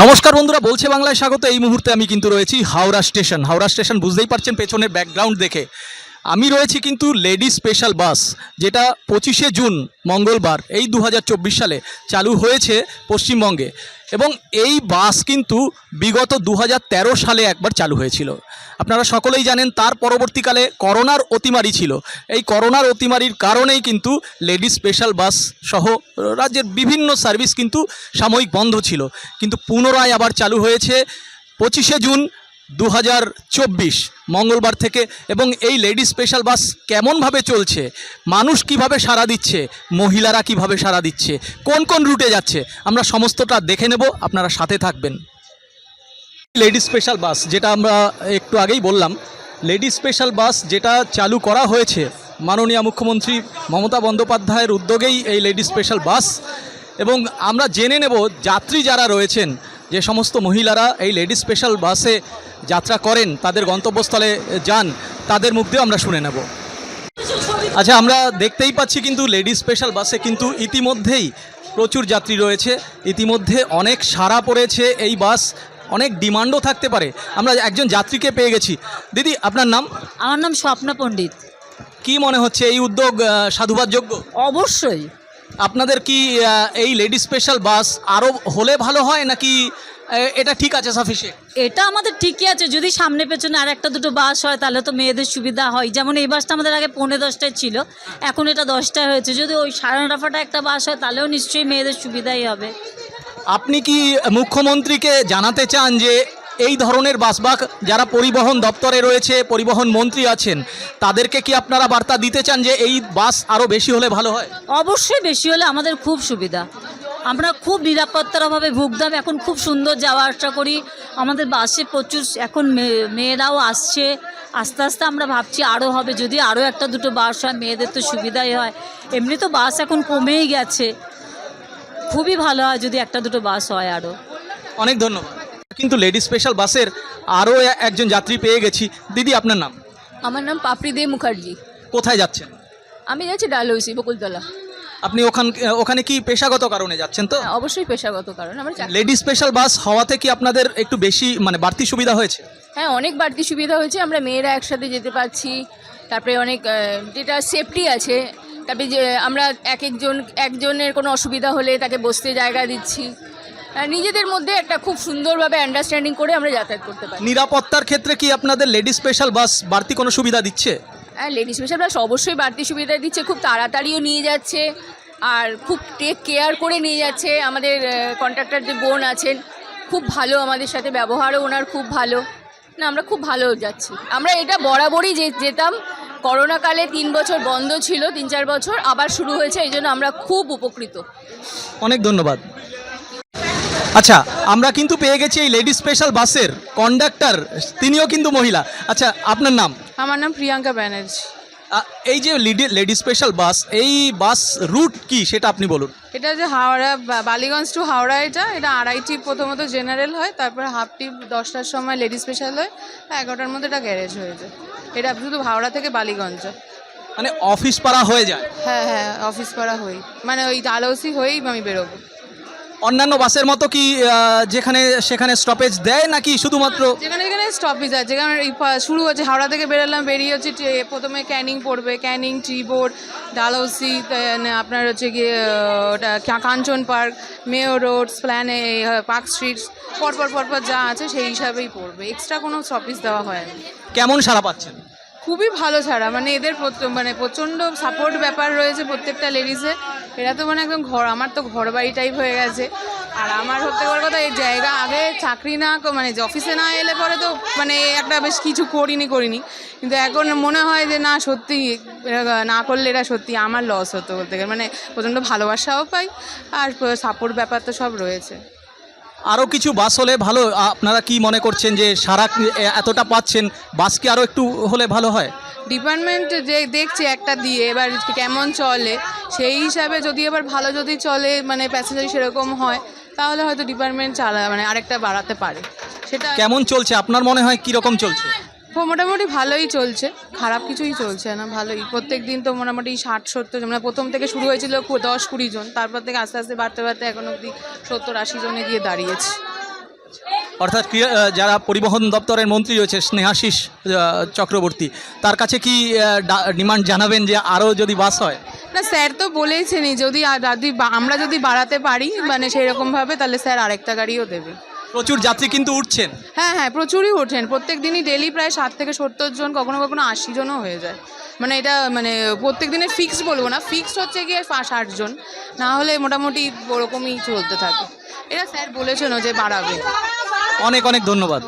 নমস্কার বন্ধুরা, বলছে বাংলায় স্বাগত। এই মুহূর্তে আমি কিন্তু রয়েছি হাওড়া স্টেশন বুঝতেই পারছেন পেছনের ব্যাকগ্রাউন্ড দেখে। আমি রয়েছি কিন্তু লেডি স্পেশাল বাস, যেটা 25শে জুন মঙ্গলবার এই 2024 সালে চালু হয়েছে পশ্চিমবঙ্গে। এবং এই বাস কিন্তু বিগত 2013 সালে একবার চালু হয়েছিল। আপনারা সকলেই জানেন, তার পরবর্তীকালে করোনার অতিমারি ছিল। এই করোনার অতিমারির কারণেই কিন্তু লেডি স্পেশাল বাস সহ রাজ্যের বিভিন্ন সার্ভিস কিন্তু সাময়িক বন্ধ ছিল, কিন্তু পুনরায় আবার চালু হয়েছে 25শে জুন 2024 মঙ্গলবার থেকে। এবং এই লেডি স্পেশাল বাস কেমনভাবে চলছে, মানুষ কিভাবে সাড়া দিচ্ছে, মহিলারা কিভাবে সাড়া দিচ্ছে, কোন কোন রুটে যাচ্ছে, আমরা সমস্তটা দেখে নেব। আপনারা সাথে থাকবেন। লেডি স্পেশাল বাস, যেটা আমরা একটু আগেই বললাম, লেডি স্পেশাল বাস যেটা চালু করা হয়েছে মাননীয় মুখ্যমন্ত্রী মমতা বন্দ্যোপাধ্যায়ের উদ্যোগেই এই লেডি স্পেশাল বাস। এবং আমরা জেনে নেব যাত্রী যারা রয়েছেন, যে সমস্ত মহিলারা এই লেডি স্পেশাল বাসে যাত্রা করেন, তাদের গন্তব্যস্থলে যান, তাদের মুখ দিয়ে আমরা শুনে নেব। আচ্ছা, আমরা দেখতেই পাচ্ছি কিন্তু লেডি স্পেশাল বাসে কিন্তু ইতিমধ্যেই প্রচুর যাত্রী রয়েছে, ইতিমধ্যে অনেক সাড়া পড়েছে এই বাস, অনেক ডিমান্ডও থাকতে পারে। আমরা একজন যাত্রীকে পেয়ে গেছি। দিদি, আপনার নাম? আমার নাম স্বপ্না পণ্ডিত। কি মনে হচ্ছে এই উদ্যোগ সাধুবাদযোগ্য? অবশ্যই। আপনাদের কি এই লেডি স্পেশাল বাস আরও হলে ভালো হয়, নাকি এটা ঠিক আছে, সাফিসিয়েন্ট? এটা আমাদের ঠিকই আছে, যদি সামনে পেছনে আর একটা দুটো বাস হয় তাহলে তো মেয়েদের সুবিধা হয়। যেমন এই বাসটা আমাদের আগে 9:30টায় ছিল, এখন এটা 10টায় হয়েছে। যদি ওই 9:30 একটা বাস হয় তাহলেও নিশ্চয়ই মেয়েদের সুবিধাই হবে। আপনি কি মুখ্যমন্ত্রীকে জানাতে চান যে এই ধরনের বাস, বা যারা পরিবহন দপ্তরে রয়েছে, পরিবহন মন্ত্রী আছেন, তাদেরকে কি আপনারা বার্তা দিতে চান যে এই বাস আরও বেশি হলে ভালো হয়? অবশ্যই বেশি হলে আমাদের খুব সুবিধা। আমরা খুব নিরাপত্তার অভাবে ভুগতাম, এখন খুব সুন্দর যাওয়া আসা করি। আমাদের বাসে প্রচুর এখন মেয়েরাও আসছে, আস্তে আস্তে আমরা ভাবছি আরও হবে। যদি আরও একটা দুটো বাস হয় মেয়েদের তো সুবিধাই হয়। এমনি তো বাস এখন কমেই গেছে, খুবই ভালো হয় যদি একটা দুটো বাস হয় আরও। অনেক ধন্যবাদ। কিন্তু লেডি স্পেশাল বাসের আরও একজন যাত্রী পেয়ে গেছি। দিদি, আপনার নাম? আমার নাম পাপড়ি দে মুখার্জি। কোথায় যাচ্ছেন? আমি যাচ্ছি ডালহৌসি, বকুলতলা। আপনি ওখানে কি পেশাগত কারণে যাচ্ছেন? তো অবশ্যই পেশাগত কারণ আমার লেডি স্পেশাল বাস হওয়াতে কি আপনাদের একটু বেশি বাড়তি সুবিধা হয়েছে? হ্যাঁ, অনেক বাড়তি সুবিধা হয়েছে। আমরা মেয়েরা একসাথে যেতে পারছি, তারপরে অনেক যেটা সেফটি আছে। তারপরে যে আমরা একজনের কোনো অসুবিধা হলে তাকে বসতে জায়গা দিচ্ছি। নিজেদের মধ্যে একটা খুব সুন্দরভাবে আন্ডারস্ট্যান্ডিং করে আমরা যাতায়াত করতে পারি। নিরাপত্তার ক্ষেত্রে কি আপনাদের লেডি স্পেশাল বাস বাড়তি কোনো সুবিধা দিচ্ছে? হ্যাঁ, লেডি স্পেশাল বাস অবশ্যই বাড়তি সুবিধা দিচ্ছে, খুব তাড়াতাড়িও নিয়ে যাচ্ছে আর খুব টেক কেয়ার করে নিয়ে যাচ্ছে। আমাদের কন্ট্রাক্টর যে বোন আছেন, খুব ভালো, আমাদের সাথে ব্যবহারও ওনার খুব ভালো। না, আমরা খুব ভালো যাচ্ছি। আমরা এটা বরাবরই যেতাম। করোনাকালে 3 বছর বন্ধ ছিল, 3-4 বছর আবার শুরু হয়েছে, এই জন্য আমরা খুব উপকৃত। অনেক ধন্যবাদ। আচ্ছা, আমরা কিন্তু পেয়ে গেছি এই লেডি স্পেশাল বাসের কন্ডাক্টর, তিনিও কিন্তু মহিলা। আচ্ছা, আপনার নাম? আমার নাম প্রিয়াঙ্কা ব্যানার্জি। এই যে লেডি স্পেশাল বাস, এই বাস রুট কি সেটা আপনি বলুন। এটা যে হাওড়া, বালিগঞ্জ টু হাওড়া, এটা 2.5টি প্রথমত জেনারেল হয়, তারপরে হাফটি 10টার সময় লেডি স্পেশাল হয়, 11টার মধ্যে এটা গ্যারেজ হয়ে যায়। এটা শুধু হাওড়া থেকে বালিগঞ্জ, মানে অফিস পাড়া হয়ে যায়? হ্যাঁ হ্যাঁ, অফিস পাড়া হই, মানে ওই ডালহৌসি হয়েই আমি বেরোবো। অন্যান্য বাসের মতো কি যেখানে সেখানে স্টপেজ দেয়, নাকি শুধুমাত্র যেখানে যেখানে স্টপেজ আছে? যেখানে শুরু হচ্ছে হাওড়া থেকে বেরোলাম, বেরিয়ে হচ্ছে প্রথমে ক্যানিং পড়বে, ক্যানিং, টি-বোর্ড, ডালহৌসি, আপনার হচ্ছে গিয়ে ওটা কাঞ্চন পার্ক, মেয়ো রোড, প্ল্যানে, পার্ক স্ট্রিট, পরপর যা আছে সেই হিসাবেই পড়বে। এক্সট্রা কোনো স্টপেজ দেওয়া হয় না। কেমন সাড়া পাচ্ছেন? খুবই ভালো ছাড়া, মানে এদের প্রচণ্ড সাপোর্ট ব্যাপার রয়েছে প্রত্যেকটা লেডিসে। এরা তো একদম আমার তো ঘর বাড়ি টাইপ হয়ে গেছে। আর আমার সত্যি বড় কথা, এই জায়গা আগে চাকরি না, অফিসে না এলে পরে তো একটা বেশ কিছু করিনি, কিন্তু এখন মনে হয় যে না, সত্যি না করলে এটা সত্যি আমার লস হতো বলতে গেলে। প্রচণ্ড ভালোবাসাও পাই, আর সাপোর্ট ব্যাপার তো সব রয়েছে। আরও কিছু বাস হলে ভালো, আপনারা কি মনে করছেন যে সারা এতটা পাচ্ছেন, বাস কি আরও একটু হলে ভালো হয়? ডিপার্টমেন্ট যে দেখছে একটা দিয়ে, এবার কেমন চলে সেই হিসাবে, যদি এবার ভালো যদি চলে, প্যাসেঞ্জার সেরকম হয়, তাহলে হয়তো ডিপার্টমেন্ট আরেকটা বাড়াতে পারে। সেটা কেমন চলছে আপনার মনে হয়, কীরকম চলছে? মোটামুটি ভালোই চলছে, খারাপ কিছুই চলছে না, ভালোই। প্রত্যেক দিন তো মোটামুটি 60-70 মানে প্রথম থেকে শুরু হয়েছিল 10-20 জন, তারপর থেকে আস্তে আস্তে বাড়তে বাড়তে এখন অবধি 70-80 জনে গিয়ে দাঁড়িয়েছে। অর্থাৎ যারা পরিবহন দপ্তরের মন্ত্রী রয়েছে স্নেহাশিস চক্রবর্তী, তার কাছে কি ডিমান্ড জানাবেন যে আরও যদি বাস হয়? না, স্যার তো বলেইছেনই যদি আমরা যদি বাড়াতে পারি মানে সেই রকমভাবে, তাহলে স্যার আরেকটা গাড়িও দেবে। প্রচুর যাত্রী কিন্তু উঠছেন। হ্যাঁ হ্যাঁ, প্রচুরই ওঠেন, প্রত্যেক দিনই ডেলি প্রায় 60 থেকে 70 জন, কখনো কখনো 80 জনও হয়ে যায়। মানে এটা মানে প্রত্যেক দিনের ফিক্সড বলবো না, ফিক্সড হচ্ছে গিয়ে 60 জন, না হলে মোটামুটি ওরকমই চলতে থাকে। এটা স্যার বলেছেনও যে বাড়াবে। অনেক অনেক ধন্যবাদ।